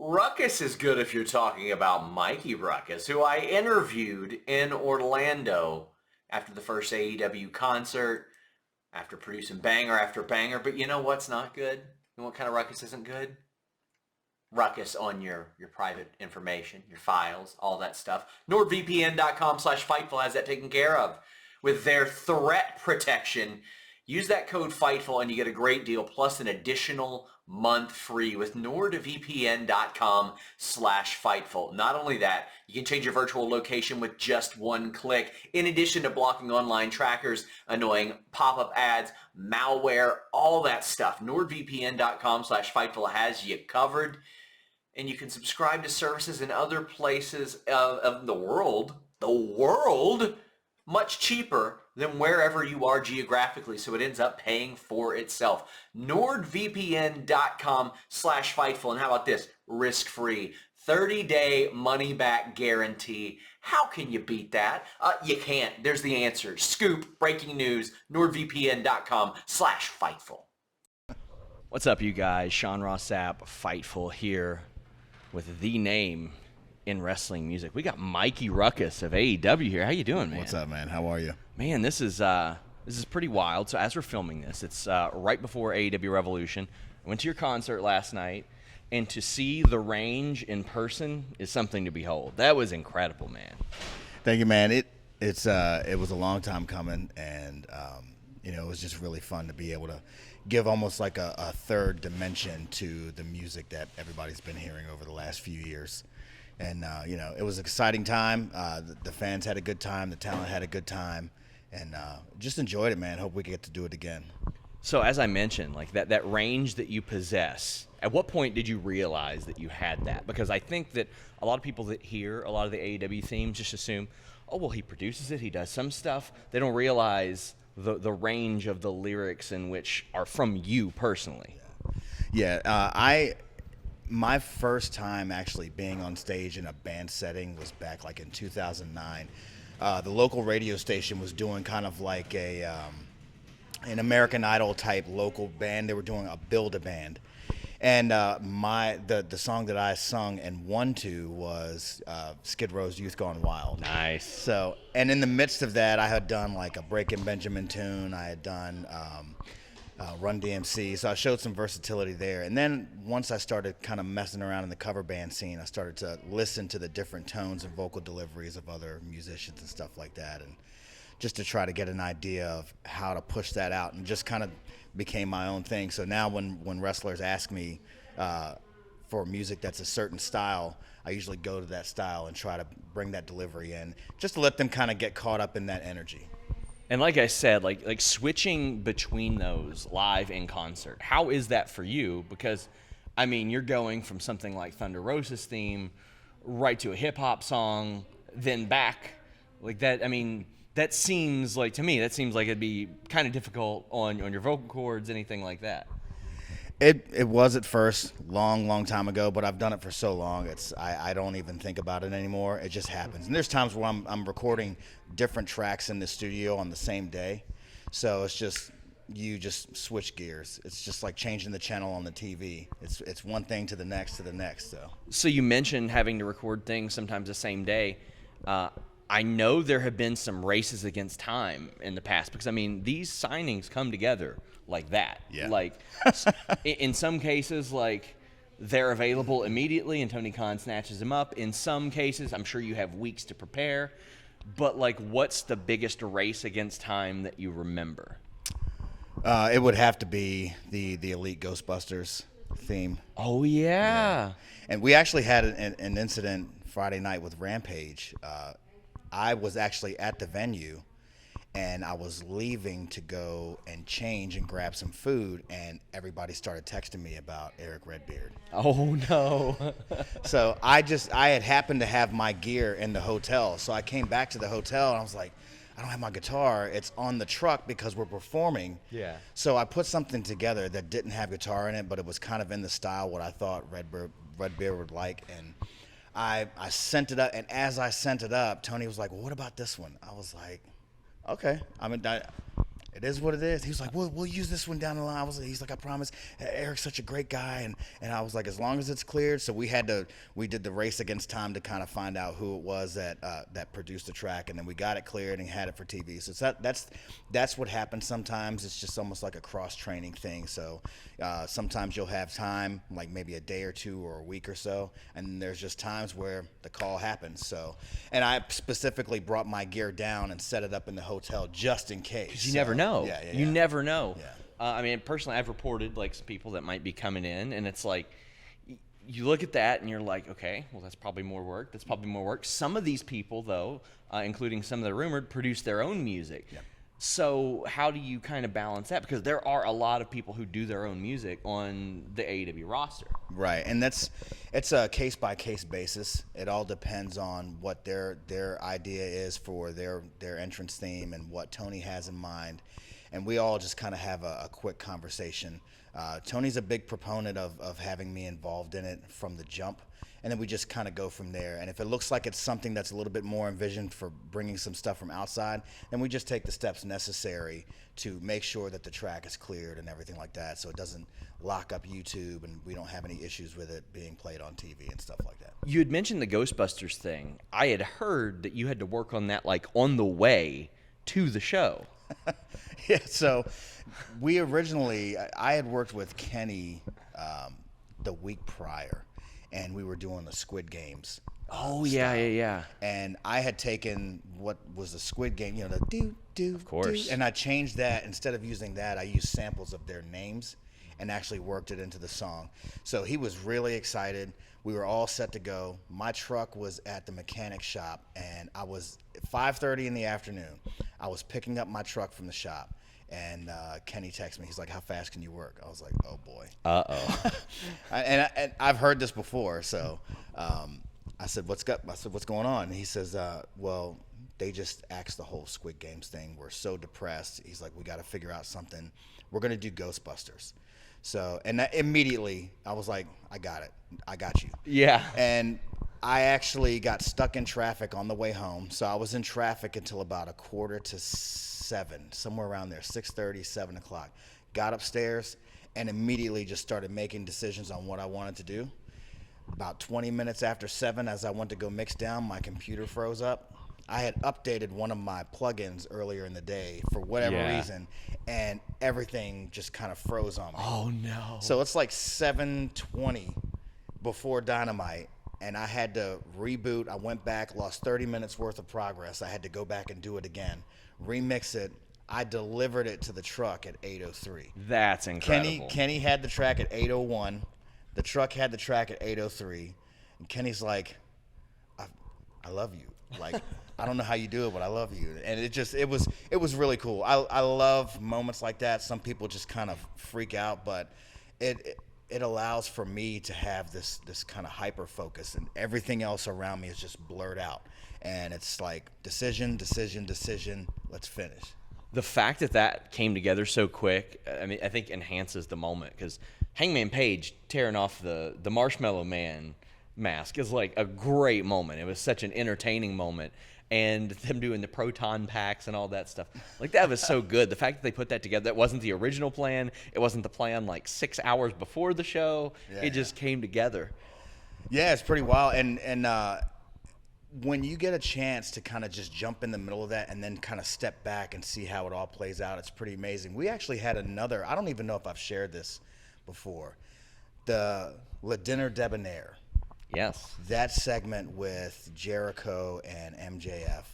Rukus is good if you're talking about Mikey Rukus, who I interviewed in Orlando after the first AEW concert, after producing banger after banger. But you know what's not good? You know what kind of ruckus isn't good? Ruckus on your private information, your files, all that stuff. NordVPN.com/Fightful has that taken care of. With their threat protection, use that code Fightful and you get a great deal plus an additional month free with NordVPN.com/Fightful. Not only that, you can change your virtual location with just one click. In addition to blocking online trackers, annoying pop-up ads, malware, all that stuff. NordVPN.com/Fightful has you covered. And you can subscribe to services in other places of the world, much cheaper than wherever you are geographically, so it ends up paying for itself. NordVPN.com/Fightful. And how about this? Risk-free. 30-day money-back guarantee. How can you beat that? You can't. There's the answer. Scoop, breaking news, NordVPN.com/Fightful. What's up, you guys? Ross Sapp, Fightful here with the name in wrestling music. We got Mikey Rukus of AEW here. How you doing, man? What's up, man? How are you? Man, this is pretty wild. So as we're filming this, it's right before AEW Revolution. I went to your concert last night, and to see the range in person is something to behold. That was incredible, man. Thank you, man. It was a long time coming, and it was just really fun to be able to give almost like a third dimension to the music that everybody's been hearing over the last few years. And, it was an exciting time. The fans had a good time. The talent had a good time. And just enjoyed it, man. Hope we get to do it again. So as I mentioned, like that range that you possess, at what point did you realize that you had that? Because I think that a lot of people that hear a lot of the AEW themes just assume, oh, well, he produces it, he does some stuff. They don't realize the range of the lyrics in which are from you personally. Yeah, my first time actually being on stage in a band setting was back like in 2009. The local radio station was doing kind of like an American Idol type local band. They were doing a Build-A-Band. And the song that I sung and won to was Skid Row's Youth Gone Wild. Nice. So, and in the midst of that, I had done like a Breakin' Benjamin tune. I had done Run DMC. So I showed some versatility there. And then once I started kind of messing around in the cover band scene, I started to listen to the different tones and vocal deliveries of other musicians and stuff like that. And just to try to get an idea of how to push that out, and just kind of became my own thing. So now when wrestlers ask me for music that's a certain style, I usually go to that style and try to bring that delivery in, just to let them kind of get caught up in that energy. And like I said, like switching between those live and concert, how is that for you? Because, I mean, you're going from something like Thunder Rosa's theme right to a hip-hop song, then back like that. I mean, that seems like, to me, it'd be kind of difficult on your vocal cords, anything like that. It was at first, long time ago, but I've done it for so long, I don't even think about it anymore. It just happens. And there's times where I'm recording different tracks in the studio on the same day. So it's just, you just switch gears. It's just like changing the channel on the TV. It's one thing to the next. So you mentioned having to record things sometimes the same day. I know there have been some races against time in the past, because, I mean, these signings come together like that. Yeah. Like, in some cases, like, they're available immediately and Tony Khan snatches them up. In some cases, I'm sure you have weeks to prepare. But, like, what's the biggest race against time that you remember? It would have to be the Elite Ghostbusters theme. Oh, yeah. And we actually had an incident Friday night with Rampage. I was actually at the venue, and I was leaving to go and change and grab some food, and everybody started texting me about Eric Redbeard. Oh, no. So I had happened to have my gear in the hotel, so I came back to the hotel, and I was like, I don't have my guitar. It's on the truck because we're performing. Yeah. So I put something together that didn't have guitar in it, but it was kind of in the style what I thought Redbeard would like, and I sent it up, and as I sent it up, Tony was like, well, what about this one? I was like, okay. I mean, it is what it is. He was like, we'll use this one down the line. He's like, I promise. Eric's such a great guy. And I was like, as long as it's cleared. So we did the race against time to kind of find out who it was that produced the track. And then we got it cleared and had it for TV. So that's what happens sometimes. It's just almost like a cross-training thing. So sometimes you'll have time, like maybe a day or two or a week or so. And then there's just times where the call happens. So, and I specifically brought my gear down and set it up in the hotel just in case. Because you never know. Yeah. You never know. Yeah. I mean, personally, I've reported like some people that might be coming in, and it's like you look at that and you're like, okay, well, that's probably more work. That's probably more work. Some of these people, though, including some of the rumored, produce their own music. Yep. So how do you kind of balance that? Because there are a lot of people who do their own music on the AEW roster. Right, and it's a case-by-case basis. It all depends on what their idea is for their entrance theme and what Tony has in mind. And we all just kind of have a quick conversation. Tony's a big proponent of having me involved in it from the jump. And then we just kind of go from there. And if it looks like it's something that's a little bit more envisioned for bringing some stuff from outside, then we just take the steps necessary to make sure that the track is cleared and everything like that, so it doesn't lock up YouTube and we don't have any issues with it being played on TV and stuff like that. You had mentioned the Ghostbusters thing. I had heard that you had to work on that like on the way to the show. Yeah, so we originally, I had worked with Kenny the week prior, and we were doing the Squid Games. Yeah. And I had taken what was the Squid Game, the do, of course, and I changed that. Instead of using that, I used samples of their names and actually worked it into the song. So he was really excited. We were all set to go. My truck was at the mechanic shop, and I was at 5:30 in the afternoon. I was picking up my truck from the shop, and Kenny texted me. He's like, "How fast can you work?" I was like, "Oh boy." Uh-oh. and I've heard this before, so I said, "What's going on?" And he says, "Well, they just axed the whole Squid Games thing. We're so depressed." He's like, "We got to figure out something. We're gonna do Ghostbusters." So, and immediately I was like, "I got it. I got you." Yeah. And I actually got stuck in traffic on the way home. So I was in traffic until about 6:45, somewhere around there, 6:30, 7 o'clock. Got upstairs and immediately just started making decisions on what I wanted to do. About 20 minutes after 7, as I went to go mix down, my computer froze up. I had updated one of my plugins earlier in the day for whatever reason, and everything just kind of froze on me. Oh, no. So it's like 7:20 before Dynamite, and I had to reboot. I went back, lost 30 minutes worth of progress. I had to go back and do it again, remix it. I delivered it to the truck at 8:03. That's incredible. Kenny had the track at 8:01. The truck had the track at 8:03. And Kenny's like, I love you. Like, I don't know how you do it, but I love you. And it was really cool. I love moments like that. Some people just kind of freak out, but it allows for me to have this kind of hyper focus, and everything else around me is just blurred out. And it's like decision, let's finish. The fact that came together so quick, I mean, I think enhances the moment, because Hangman Page tearing off the Marshmallow Man mask is like a great moment. It was such an entertaining moment. And them doing the proton packs and all that stuff, like that was so good. The fact that they put that together, that wasn't the original plan. It wasn't the plan like 6 hours before the show. It just came together. Yeah, it's pretty wild. And when you get a chance to kind of just jump in the middle of that and then kind of step back and see how it all plays out, it's pretty amazing. We actually had another, I don't even know if I've shared this before, the Dinner Debonair. Yes. That segment with Jericho and MJF,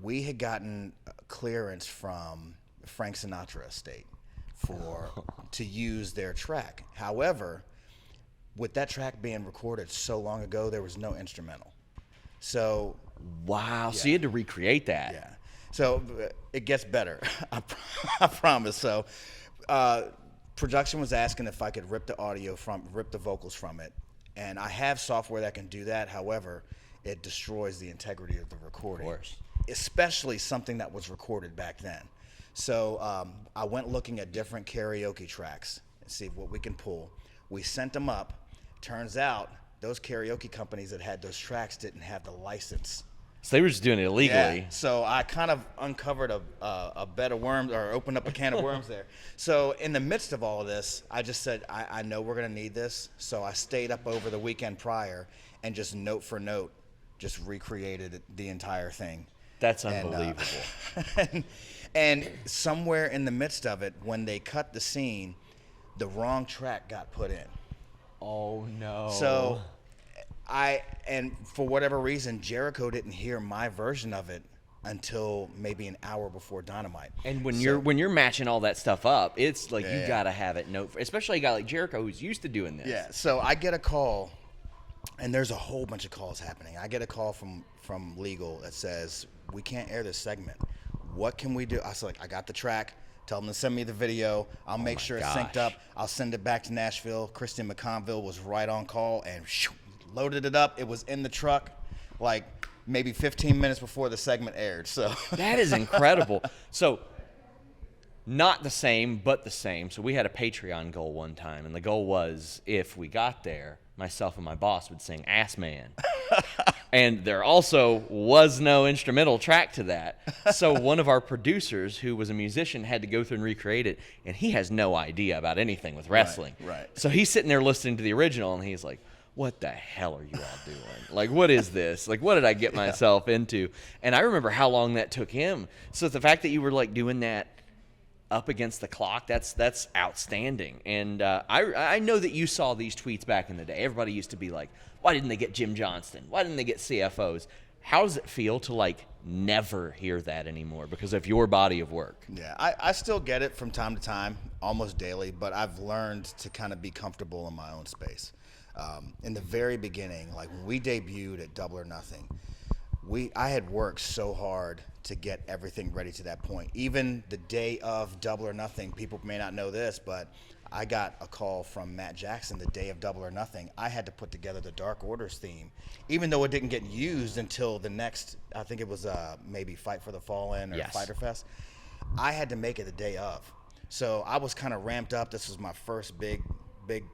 we had gotten clearance from Frank Sinatra estate to use their track. However, with that track being recorded so long ago, there was no instrumental. So wow. So you had to recreate that. Yeah. So it gets better. I promise. So production was asking if I could rip the vocals from it. And I have software that can do that. However, it destroys the integrity of the recording. Of course. Especially something that was recorded back then. So I went looking at different karaoke tracks and see what we can pull. We sent them up. Turns out those karaoke companies that had those tracks didn't have the license So they were just doing it illegally. Yeah. So I kind of uncovered a bed of worms, or opened up a can of worms there. So in the midst of all of this, I just said, I know we're going to need this. So I stayed up over the weekend prior and just note for note, just recreated the entire thing. That's unbelievable. And somewhere in the midst of it, when they cut the scene, the wrong track got put in. Oh, no. So and for whatever reason, Jericho didn't hear my version of it until maybe an hour before Dynamite. And when you're matching all that stuff up, it's like you got to have it especially a guy like Jericho who's used to doing this. Yeah, so I get a call, and there's a whole bunch of calls happening. I get a call from legal that says, we can't air this segment. What can we do? I was like, I got the track. Tell them to send me the video. I'll make sure it's synced up. I'll send it back to Nashville. Christian McConville was right on call and loaded it up. It was in the truck like maybe 15 minutes before the segment aired. So that is incredible. So not the same, but the same. So we had a Patreon goal one time, and the goal was if we got there, myself and my boss would sing Ass Man. And there also was no instrumental track to that. So one of our producers, who was a musician, had to go through and recreate it, and he has no idea about anything with wrestling. Right. So he's sitting there listening to the original, and he's like, what the hell are you all doing? Like, what is this? Like, what did I get myself into? And I remember how long that took him. So the fact that you were, like, doing that up against the clock, that's outstanding. And I know that you saw these tweets back in the day. Everybody used to be like, why didn't they get Jim Johnston? Why didn't they get CFOs? How does it feel to, like, never hear that anymore because of your body of work? Yeah, I still get it from time to time, almost daily, but I've learned to kind of be comfortable in my own space. In the very beginning, like when we debuted at Double or Nothing, I had worked so hard to get everything ready to that point. Even the day of Double or Nothing, people may not know this, but I got a call from Matt Jackson the day of Double or Nothing. I had to put together the Dark Orders theme, even though it didn't get used until the next, I think it was maybe Fight for the Fallen or Fighter Fest. I had to make it the day of. So I was kind of ramped up. This was my first big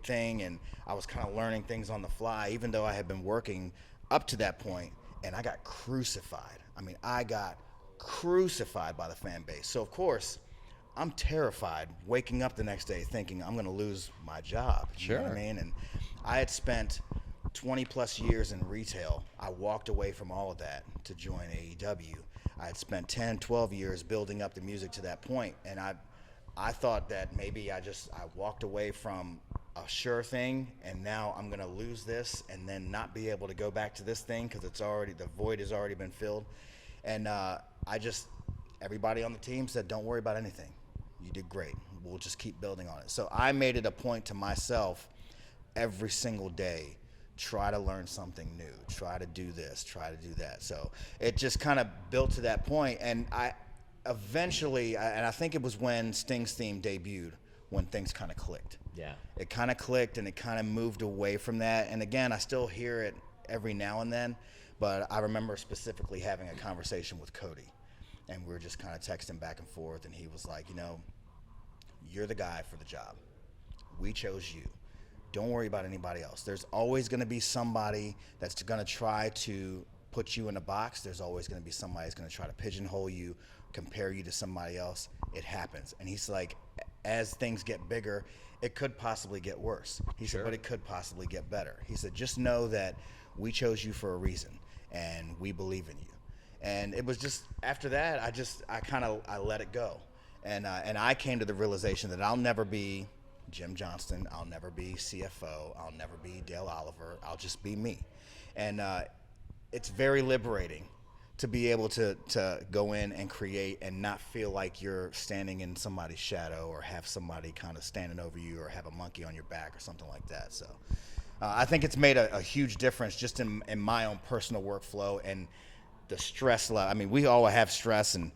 thing, and I was kind of learning things on the fly, even though I had been working up to that point, and I got crucified. I mean, I got crucified by the fan base. So, of course, I'm terrified waking up the next day thinking I'm going to lose my job. You know what I mean? And I had spent 20 plus years in retail. I walked away from all of that to join AEW. I had spent 10, 12 years building up the music to that point, and I thought that maybe I walked away from a sure thing, and now I'm going to lose this and then not be able to go back to this thing because the void has already been filled. And everybody on the team said, don't worry about anything. You did great. We'll just keep building on it. So I made it a point to myself every single day, try to learn something new, try to do this, try to do that. So it just kind of built to that point, and I think it was when Sting's theme debuted when things kind of clicked. Yeah. It kind of clicked, and it kind of moved away from that. And again, I still hear it every now and then, but I remember specifically having a conversation with Cody, and we were just kind of texting back and forth, and he was like, you're the guy for the job. We chose you. Don't worry about anybody else. There's always going to be somebody that's going to try to put you in a box. There's always going to be somebody that's going to try to pigeonhole you, compare you to somebody else. It happens. And he's like, as things get bigger, it could possibly get worse. He said, but it could possibly get better. He said, just know that we chose you for a reason, and we believe in you. And it was just, after that, I let it go. And I came to the realization that I'll never be Jim Johnston. I'll never be CFO. I'll never be Dale Oliver. I'll just be me. And it's very liberating to be able to go in and create and not feel like you're standing in somebody's shadow or have somebody kind of standing over you or have a monkey on your back or something like that. So I think it's made a huge difference just in my own personal workflow and the stress level. I mean, we all have stress, and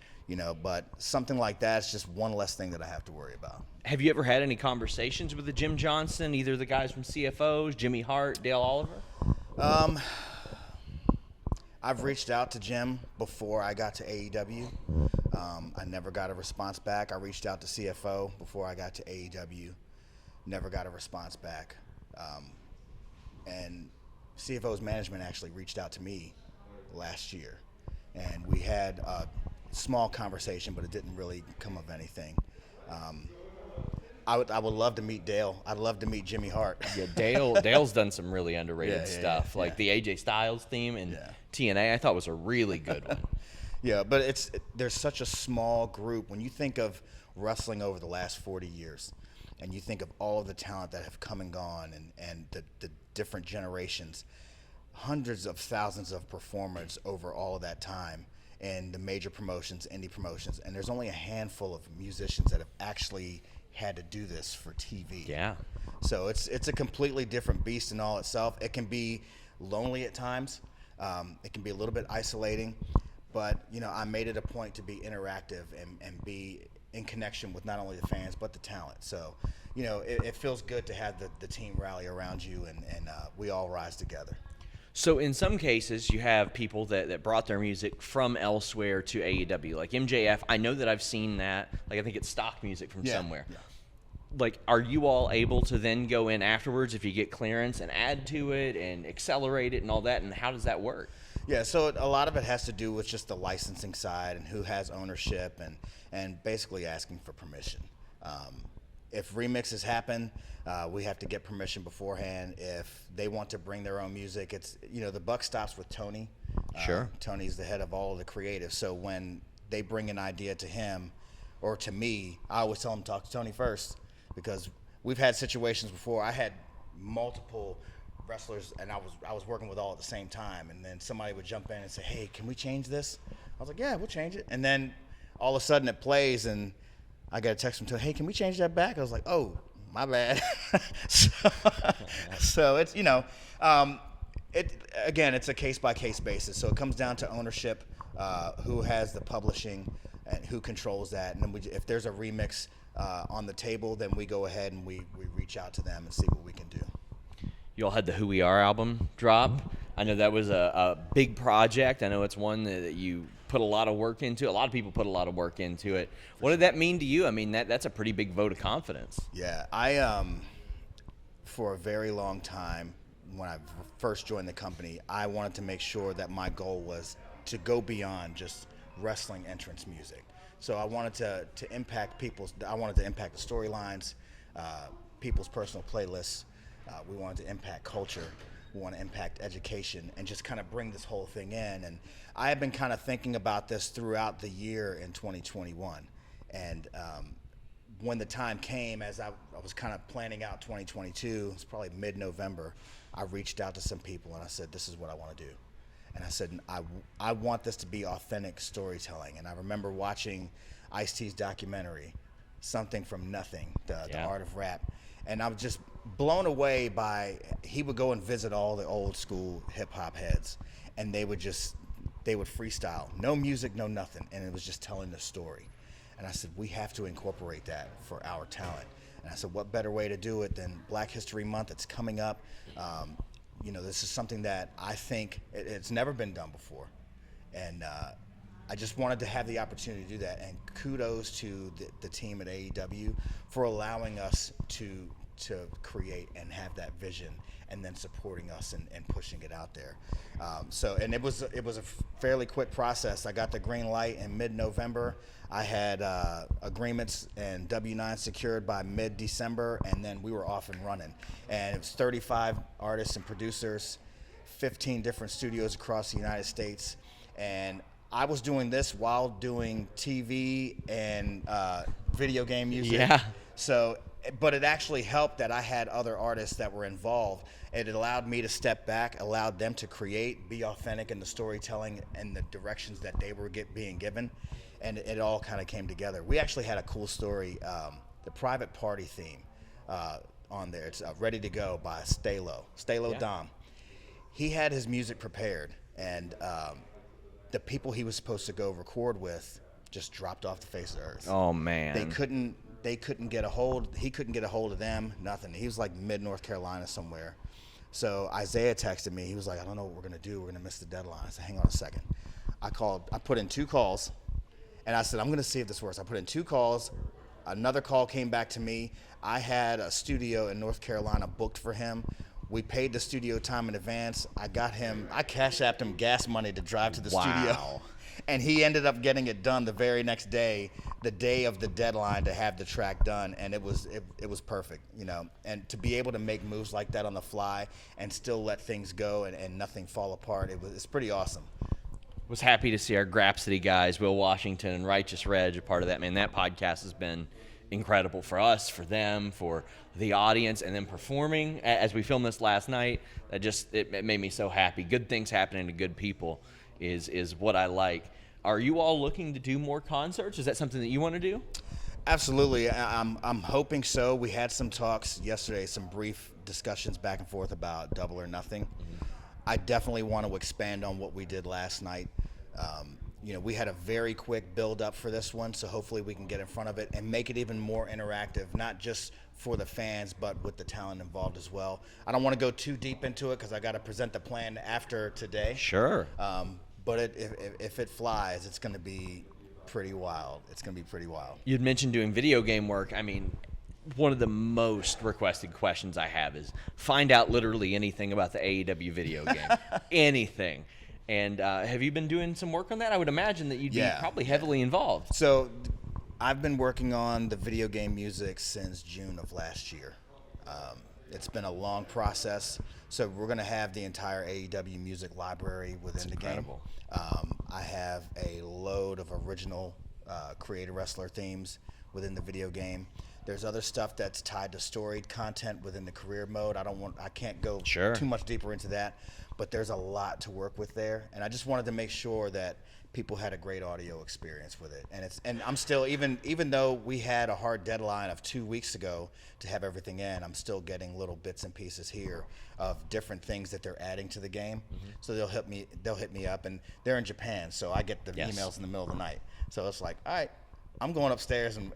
but something like that is just one less thing that I have to worry about. Have you ever had any conversations with the Jim Johnston, either the guys from CFOs, Jimmy Hart, Dale Oliver? I've reached out to Jim before I got to AEW. I never got a response back. I reached out to CFO before I got to AEW. Never got a response back. And CFO's management actually reached out to me last year. and we had a small conversation, but it didn't really come of anything. I would love to meet Dale. I'd love to meet Jimmy Hart. Yeah, Dale's done some really underrated stuff, like the AJ Styles theme and TNA. I thought was a really good one. Yeah, but there's such a small group. When you think of wrestling over the last 40 years, and you think of all of the talent that have come and gone, and the different generations, hundreds of thousands of performers over all of that time, and the major promotions, indie promotions, and there's only a handful of musicians that have actually had to do this for TV. Yeah. So it's a completely different beast in all itself. It can be lonely at times. It can be a little bit isolating, but I made it a point to be interactive and be in connection with not only the fans but the talent. So it feels good to have the team rally around you, and we all rise together. So in some cases, you have people that brought their music from elsewhere to AEW, like MJF. I know that I've seen that. Like, I think it's stock music from somewhere. Yeah. Like, are you all able to then go in afterwards if you get clearance and add to it and accelerate it and all that? And how does that work? Yeah, so a lot of it has to do with just the licensing side and who has ownership and basically asking for permission. If remixes happen, we have to get permission beforehand. If they want to bring their own music, it's the buck stops with Tony. Sure. Tony's the head of all of the creative. So when they bring an idea to him or to me, I always tell them to talk to Tony first, because we've had situations before. I had multiple wrestlers, and I was working with all at the same time, and then somebody would jump in and say, "Hey, can we change this?" I was like, "Yeah, we'll change it." And then all of a sudden it plays, and I got a text from Tony, "Hey, can we change that back?" I was like, "Oh, my bad." so it's it's a case-by-case basis. So it comes down to ownership, who has the publishing and who controls that. And then if there's a remix on the table, then we go ahead and we reach out to them and see what we can do. You all had the Who We Are album drop. I know that was a big project. I know it's one that you put a lot of work into. A lot of people put a lot of work into it. What did that mean to you? I mean, that's a pretty big vote of confidence. Yeah, I for a very long time, when I first joined the company, I wanted to make sure that my goal was to go beyond just wrestling entrance music. So I wanted to impact I wanted to impact the storylines, people's personal playlists. We wanted to impact culture. We want to impact education and just kind of bring this whole thing in. And I have been kind of thinking about this throughout the year in 2021. And when the time came, as I was kind of planning out 2022, it's probably mid-November, I reached out to some people and I said, "This is what I want to do." And I said, I want this to be authentic storytelling. And I remember watching Ice-T's documentary, Something from Nothing, the Art of Rap. And I was just blown away by, he would go and visit all the old school hip hop heads, and they would freestyle. No music, no nothing. And it was just telling the story. And I said, we have to incorporate that for our talent. And I said, what better way to do it than Black History Month? It's coming up. This is something that I think it's never been done before. And I just wanted to have the opportunity to do that. And kudos to the team at AEW for allowing us to create and have that vision, and then supporting us and pushing it out there. And it was a fairly quick process. I got the green light in mid-November. I had agreements and W-9 secured by mid-December, and then we were off and running. And it was 35 artists and producers, 15 different studios across the United States. And I was doing this while doing TV and video game music. Yeah. So, but it actually helped that I had other artists that were involved. It allowed me to step back, allowed them to create, be authentic in the storytelling and the directions that they were being given. And it all kind of came together. We actually had a cool story, the Private Party theme on there. It's Ready to Go by Stalo Dom. He had his music prepared, and the people he was supposed to go record with just dropped off the face of the earth. Oh, man. They couldn't get a hold. He couldn't get a hold of them. Nothing. He was like mid-North Carolina somewhere. So Isaiah texted me. He was like, "I don't know what we're gonna do. We're gonna miss the deadline." I said, "Hang on a second." I put in 2 calls, and I said, "I'm gonna see if this works." I put in 2 calls. Another call came back to me. I had a studio in North Carolina booked for him. We paid the studio time in advance. I cash apped him gas money to drive to the studio. And he ended up getting it done the very next day, the day of the deadline to have the track done, and it was perfect, you know. And to be able to make moves like that on the fly and still let things go and nothing fall apart, it's pretty awesome. Was happy to see our Grapsity guys, Will Washington and Righteous Reg, a part of that. Man, that podcast has been incredible for us, for them, for the audience, and then performing as we filmed this last night. It made me so happy. Good things happening to good people is what I like. Are you all looking to do more concerts? Is that something that you want to do? Absolutely. I'm hoping so. We had some talks yesterday, some brief discussions back and forth about Double or Nothing. Mm-hmm. I definitely want to expand on what we did last night. You know, we had a very quick build up for this one, so hopefully we can get in front of it and make it even more interactive, not just for the fans, but with the talent involved as well. I don't want to go too deep into it because I got to present the plan after today. Sure. But if it flies, it's going to be pretty wild. It's going to be pretty wild. You'd mentioned doing video game work. I mean, one of the most requested questions I have is find out literally anything about the AEW video game. Anything. And have you been doing some work on that? I would imagine that you'd be probably heavily involved. So I've been working on the video game music since June of last year. It's been a long process. So we're going to have the entire AEW music library within the game. I have a load of original creator wrestler themes within the video game. There's other stuff that's tied to storied content within the career mode. I can't go too much deeper into that, but there's a lot to work with there. And I just wanted to make sure that people had a great audio experience with it. And I'm still, even though we had a hard deadline of 2 weeks ago to have everything in, I'm still getting little bits and pieces here of different things that they're adding to the game. Mm-hmm. So they'll hit me up, and they're in Japan, so I get the emails in the middle of the night. So it's like, all right, I'm going upstairs and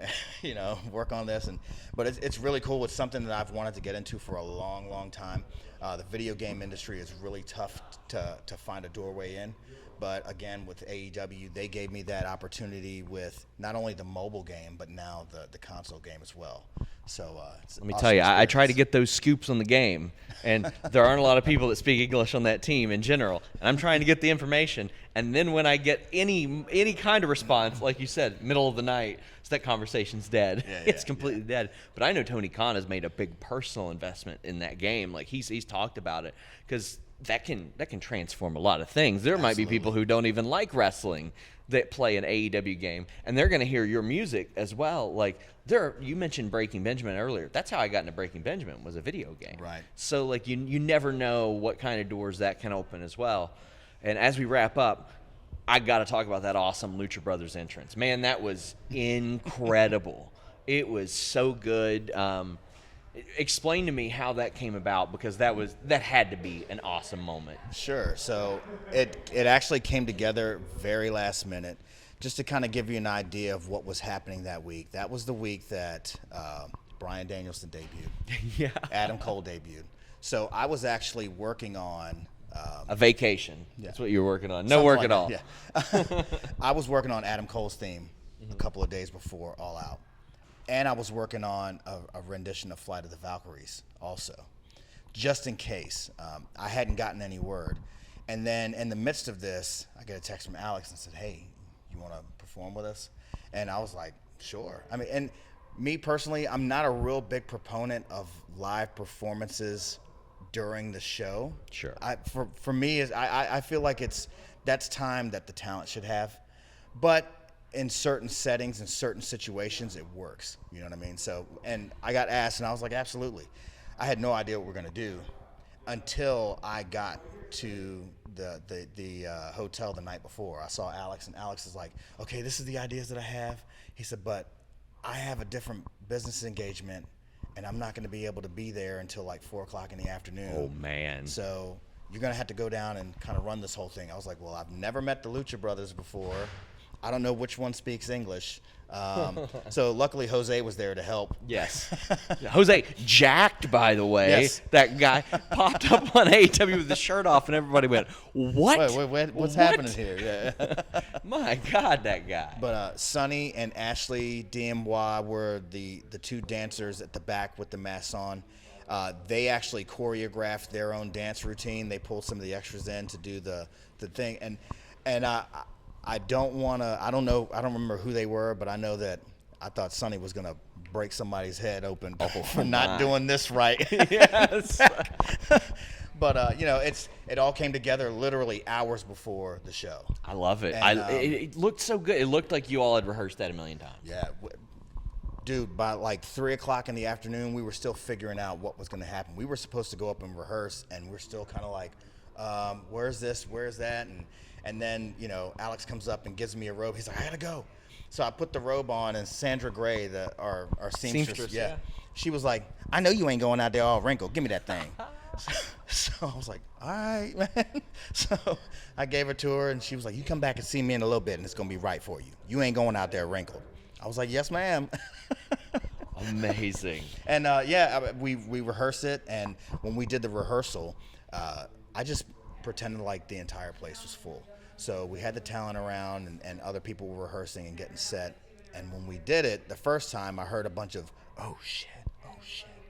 work on this, but it's really cool. It's something that I've wanted to get into for a long, long time. The video game industry is really tough to find a doorway in, but again, with AEW, they gave me that opportunity with not only the mobile game, but now the console game as well. So let me tell you, I try to get those scoops on the game, and there aren't a lot of people that speak English on that team in general. And I'm trying to get the information, and then when I get any kind of response, like you said, middle of the night, so that conversation's dead. It's completely dead. But I know Tony Khan has made a big personal investment in that game. Like he's talked about it because that can transform a lot of things. There might be people who don't even like wrestling that play an AEW game, and they're going to hear your music as well. Like you mentioned Breaking Benjamin earlier. That's how I got into Breaking Benjamin, was a video game. Right. So like you never know what kind of doors that can open as well. And as we wrap up, I got to talk about that awesome Lucha Brothers entrance. Man, that was incredible. It was so good. Explain to me how that came about, because that had to be an awesome moment. Sure. So it actually came together very last minute. Just to kind of give you an idea of what was happening that week. That was the week that Bryan Danielson debuted. Adam Cole debuted. So I was actually working on a vacation. That's what you were working on. No work at all. Yeah. I was working on Adam Cole's theme a couple of days before All Out. And I was working on a rendition of Flight of the Valkyries also, just in case. I hadn't gotten any word. And then in the midst of this, I get a text from Alex and said, hey, you want to perform with us? And I was like, sure. I mean, and me personally, I'm not a real big proponent of live performances during the show. Sure. For me, I feel like that's time that the talent should have. But in certain settings and certain situations, it works. You know what I mean? So, and I got asked, and I was like, absolutely. I had no idea what we're going to do until I got to the hotel the night before. I saw Alex, and Alex is like, okay, this is the ideas that I have. He said, but I have a different business engagement, and I'm not going to be able to be there until like 4 o'clock in the afternoon. Oh, man. So you're going to have to go down and kind of run this whole thing. I was like, well, I've never met the Lucha Brothers before. I don't know which one speaks English. So luckily Jose was there to help. Yes. Jose, jacked, by the way. Yes. That guy popped up on AEW with the shirt off, and everybody went, what? Wait, what's happening here? Yeah. My God, that guy. But Sonny and Ashley DMY were the two dancers at the back with the masks on. They actually choreographed their own dance routine. They pulled some of the extras in to do the thing. And I don't know, I don't remember who they were, but I know that I thought Sonny was going to break somebody's head open for not doing this right. Yes. But, it all came together literally hours before the show. I love it. And, it looked so good. It looked like you all had rehearsed that a million times. Yeah. Dude, by like 3 o'clock in the afternoon, we were still figuring out what was going to happen. We were supposed to go up and rehearse, and we're still kind of like, where's this? Where's that? And then, Alex comes up and gives me a robe. He's like, I got to go. So I put the robe on, and Sandra Gray, our seamstress, yeah, she was like, I know you ain't going out there all wrinkled. Give me that thing. So I was like, all right, man. So I gave her to her, and she was like, you come back and see me in a little bit, and it's going to be right for you. You ain't going out there wrinkled. I was like, yes, ma'am. Amazing. And, we rehearsed it, and when we did the rehearsal, I just pretended like the entire place was full. So we had the talent around, and other people were rehearsing and getting set. And when we did it, the first time I heard a bunch of, oh, shit.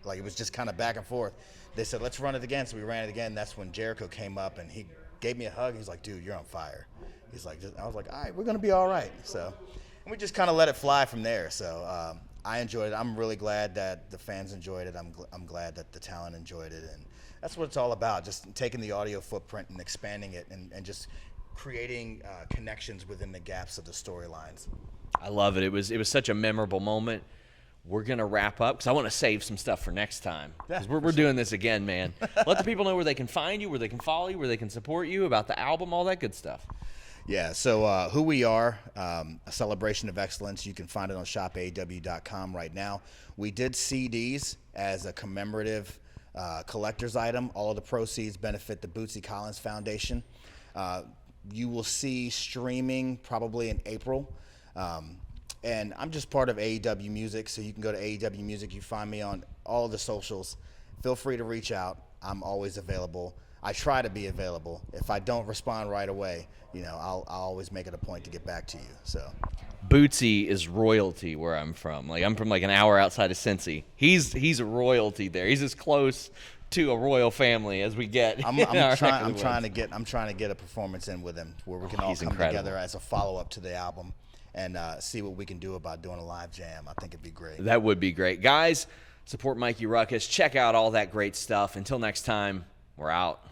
Like, it was just kind of back and forth. They said, let's run it again. So we ran it again. That's when Jericho came up, and he gave me a hug. He's like, dude, you're on fire. He's like, I was like, all right, we're going to be all right. So, and we just kind of let it fly from there. So I enjoyed it. I'm really glad that the fans enjoyed it. I'm glad that the talent enjoyed it. And that's what it's all about, just taking the audio footprint and expanding it and just creating connections within the gaps of the storylines. I love it. It was such a memorable moment. We're going to wrap up because I want to save some stuff for next time. Because we're doing this again, man. Let the people know where they can find you, where they can follow you, where they can support you, about the album, all that good stuff. Yeah, so who we are, a celebration of excellence. You can find it on shopaew.com right now. We did CDs as a commemorative collector's item. All of the proceeds benefit the Bootsy Collins Foundation. You will see streaming probably in April. And I'm just part of AEW Music, so you can go to AEW Music. You find me on all of the socials. Feel free to reach out. I'm always available. I try to be available. If I don't respond right away, I'll always make it a point to get back to you. So, Bootsy is royalty where I'm from. Like, I'm from like an hour outside of Cincy. He's a royalty there. He's as close to a royal family as we get. I'm trying to get a performance in with him where we can all come together as a follow-up to the album and see what we can do about doing a live jam. I think it'd be great. That would be great. Guys, support Mikey Rukus. Check out all that great stuff. Until next time, we're out.